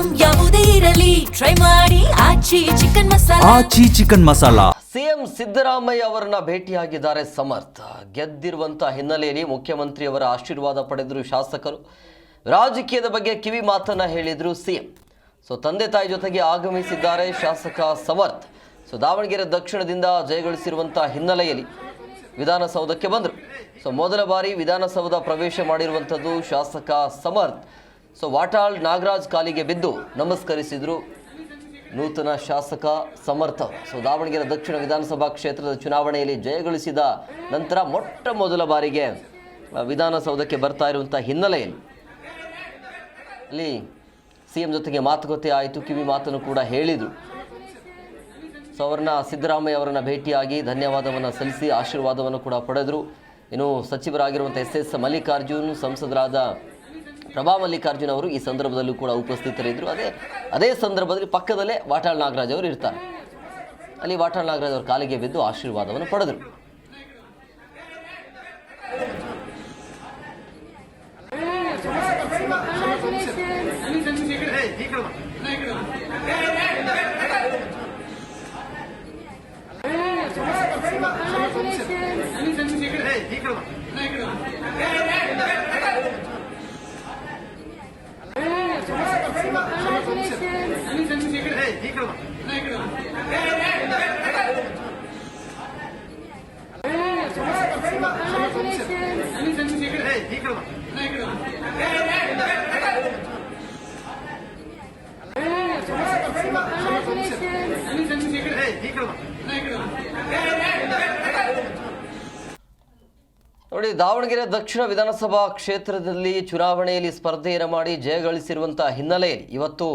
Item ಯಾವುದೇ ಇರಲಿ try ಮಾಡಿ ಆಚಿ ಚಿಕನ್ ಮಸಾಲಾ. ಸಿಎಂ ಸಿದ್ದರಾಮಯ್ಯ ಅವರನ್ನ ಭೇಟಿಯಾಗಿದ್ದಾರೆ ಸಮರ್ಥ. ಗೆದ್ದಿರುವಂತಹ ಹಿನ್ನೆಲೆಯಲ್ಲಿ ಮುಖ್ಯಮಂತ್ರಿಯವರ ಆಶೀರ್ವಾದ ಪಡೆದರು ಶಾಸಕರು. ರಾಜಕೀಯದ ಬಗ್ಗೆ ಕಿವಿ ಮಾತನ್ನ ಹೇಳಿದ್ರು ಸಿಎಂ. ತಂದೆ ತಾಯಿ ಜೊತೆಗೆ ಆಗಮಿಸಿದ್ದಾರೆ ಶಾಸಕ ಸಮರ್ಥ. ದಾವಣಗೆರೆ ದಕ್ಷಿಣದಿಂದ ಜಯಗಳಿಸಿರುವಂತಹ ಹಿನ್ನೆಲೆಯಲ್ಲಿ ವಿಧಾನಸೌಧಕ್ಕೆ ಬಂದರು. ಮೊದಲ ಬಾರಿ ವಿಧಾನಸೌಧ ಪ್ರವೇಶ ಮಾಡಿರುವಂಥದ್ದು ಶಾಸಕ ಸಮರ್ಥ. ವಾಟಾಳ್ ನಾಗರಾಜ್ ಕಾಲಿಗೆ ಬಿದ್ದು ನಮಸ್ಕರಿಸಿದ್ರು ನೂತನ ಶಾಸಕ ಸಮರ್ಥ. ದಾವಣಗೆರೆ ದಕ್ಷಿಣ ವಿಧಾನಸಭಾ ಕ್ಷೇತ್ರದ ಚುನಾವಣೆಯಲ್ಲಿ ಜಯಗಳಿಸಿದ ನಂತರ ಮೊಟ್ಟ ಮೊದಲ ಬಾರಿಗೆ ವಿಧಾನಸೌಧಕ್ಕೆ ಬರ್ತಾ ಇರುವಂಥ ಹಿನ್ನೆಲೆಯಲ್ಲಿ ಅಲ್ಲಿ ಸಿಎಂ ಜೊತೆಗೆ ಮಾತುಕತೆ ಆಯಿತು, ಕಿವಿ ಮಾತನ್ನು ಕೂಡ ಹೇಳಿದರು. ಸಿದ್ದರಾಮಯ್ಯ ಅವರನ್ನು ಭೇಟಿಯಾಗಿ ಧನ್ಯವಾದವನ್ನು ಸಲ್ಲಿಸಿ ಆಶೀರ್ವಾದವನ್ನು ಕೂಡ ಪಡೆದರು. ಇನ್ನು ಸಚಿವರಾಗಿರುವಂಥ ಎಸ್ ಮಲ್ಲಿಕಾರ್ಜುನ್, ಸಂಸದರಾದ ಪ್ರಭಾ ಮಲ್ಲಿಕಾರ್ಜುನ್ ಅವರು ಈ ಸಂದರ್ಭದಲ್ಲೂ ಕೂಡ ಉಪಸ್ಥಿತರಿದ್ದರು. ಅದೇ ಸಂದರ್ಭದಲ್ಲಿ ಪಕ್ಕದಲ್ಲೇ ವಾಟಾಳ್ ನಾಗರಾಜ್ ಅವರು ಇರ್ತಾರೆ. ಅಲ್ಲಿ ವಾಟಾಳ್ ನಾಗರಾಜ್ ಅವರ ಕಾಲಿಗೆ ಬಿದ್ದು ಆಶೀರ್ವಾದವನ್ನು ಪಡೆದರು. ನೋಡಿ, ದಾವಣಗೆರೆ ದಕ್ಷಿಣ ವಿಧಾನಸಭಾ ಕ್ಷೇತ್ರದಲ್ಲಿ ಚುನಾವಣೆಯಲ್ಲಿ ಸ್ಪರ್ಧೆಯನ್ನು ಮಾಡಿ ಜಯಗಳಿಸಿರುವಂತಹ ಹಿನ್ನೆಲೆಯಲ್ಲಿ ಇವತ್ತು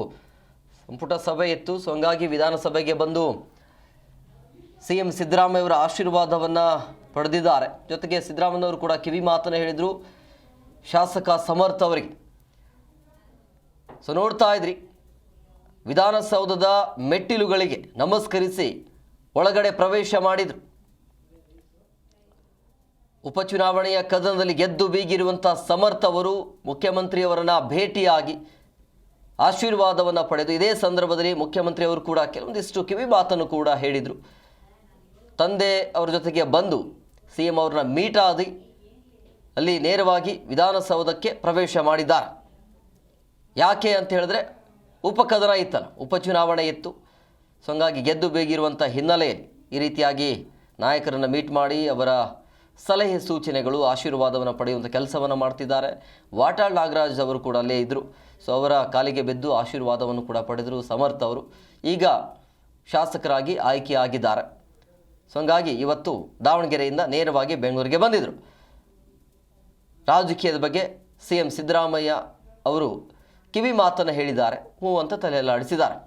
ಸಂಪುಟ ಸಭೆ ಇತ್ತು. ಹಂಗಾಗಿ ವಿಧಾನಸಭೆಗೆ ಬಂದು ಸಿಎಂ ಸಿದ್ದರಾಮಯ್ಯ ಅವರ ಆಶೀರ್ವಾದವನ್ನು ಪಡೆದಿದ್ದಾರೆ. ಜೊತೆಗೆ ಸಿದ್ದರಾಮಯ್ಯವರು ಕೂಡ ಕಿವಿ ಮಾತನ್ನು ಹೇಳಿದರು ಶಾಸಕ ಸಮರ್ಥ ಅವರಿಗೆ. ನೋಡ್ತಾ ಇದ್ರಿ, ವಿಧಾನಸೌಧದ ಮೆಟ್ಟಿಲುಗಳಿಗೆ ನಮಸ್ಕರಿಸಿ ಒಳಗಡೆ ಪ್ರವೇಶ ಮಾಡಿದರು. ಉಪಚುನಾವಣೆಯ ಕದನದಲ್ಲಿ ಗೆದ್ದು ಬೀಗಿರುವಂಥ ಸಮರ್ಥ ಅವರು ಮುಖ್ಯಮಂತ್ರಿಯವರನ್ನ ಭೇಟಿಯಾಗಿ ಆಶೀರ್ವಾದವನ್ನು ಪಡೆದು ಇದೇ ಸಂದರ್ಭದಲ್ಲಿ ಮುಖ್ಯಮಂತ್ರಿಯವರು ಕೂಡ ಕೆಲವೊಂದಿಷ್ಟು ಕಿವಿ ಮಾತನ್ನು ಕೂಡ ಹೇಳಿದರು. ತಂದೆ ಅವರ ಜೊತೆಗೆ ಬಂದು ಸಿಎಂ ಅವ್ರನ್ನ ಮೀಟ್ ಆದಿ ಅಲ್ಲಿ ನೇರವಾಗಿ ವಿಧಾನಸೌಧಕ್ಕೆ ಪ್ರವೇಶ ಮಾಡಿದ್ದಾರೆ. ಯಾಕೆ ಅಂತ ಹೇಳಿದ್ರೆ ಉಪಕದನ ಇತ್ತಲ್ಲ, ಉಪಚುನಾವಣೆ ಇತ್ತು. ಹಂಗಾಗಿ ಗೆದ್ದು ಬೇಗಿರುವಂಥ ಹಿನ್ನೆಲೆಯಲ್ಲಿ ಈ ರೀತಿಯಾಗಿ ನಾಯಕರನ್ನು ಮೀಟ್ ಮಾಡಿ ಅವರ ಸಲಹೆ ಸೂಚನೆಗಳು ಆಶೀರ್ವಾದವನ್ನು ಪಡೆಯುವಂಥ ಕೆಲಸವನ್ನು ಮಾಡ್ತಿದ್ದಾರೆ. ವಾಟಾಳ್ ನಾಗರಾಜ್ ಅವರು ಕೂಡ ಅಲ್ಲೇ ಇದ್ದರು. ಅವರ ಕಾಲಿಗೆ ಬಿದ್ದು ಆಶೀರ್ವಾದವನ್ನು ಕೂಡ ಪಡೆದರು ಸಮರ್ಥ ಅವರು. ಈಗ ಶಾಸಕರಾಗಿ ಆಯ್ಕೆಯಾಗಿದ್ದಾರೆ. ಹಂಗಾಗಿ ಇವತ್ತು ದಾವಣಗೆರೆಯಿಂದ ನೇರವಾಗಿ ಬೆಂಗಳೂರಿಗೆ ಬಂದಿದ್ದರು. ರಾಜಕೀಯದ ಬಗ್ಗೆ ಸಿಎಂ ಸಿದ್ದರಾಮಯ್ಯ ಅವರು ಕಿವಿ ಮಾತನ್ನು ಹೇಳಿದ್ದಾರೆ. ಹೂ ಅಂತ ತಲೆಯಲ್ಲಾಡಿಸಿದ್ದಾರೆ.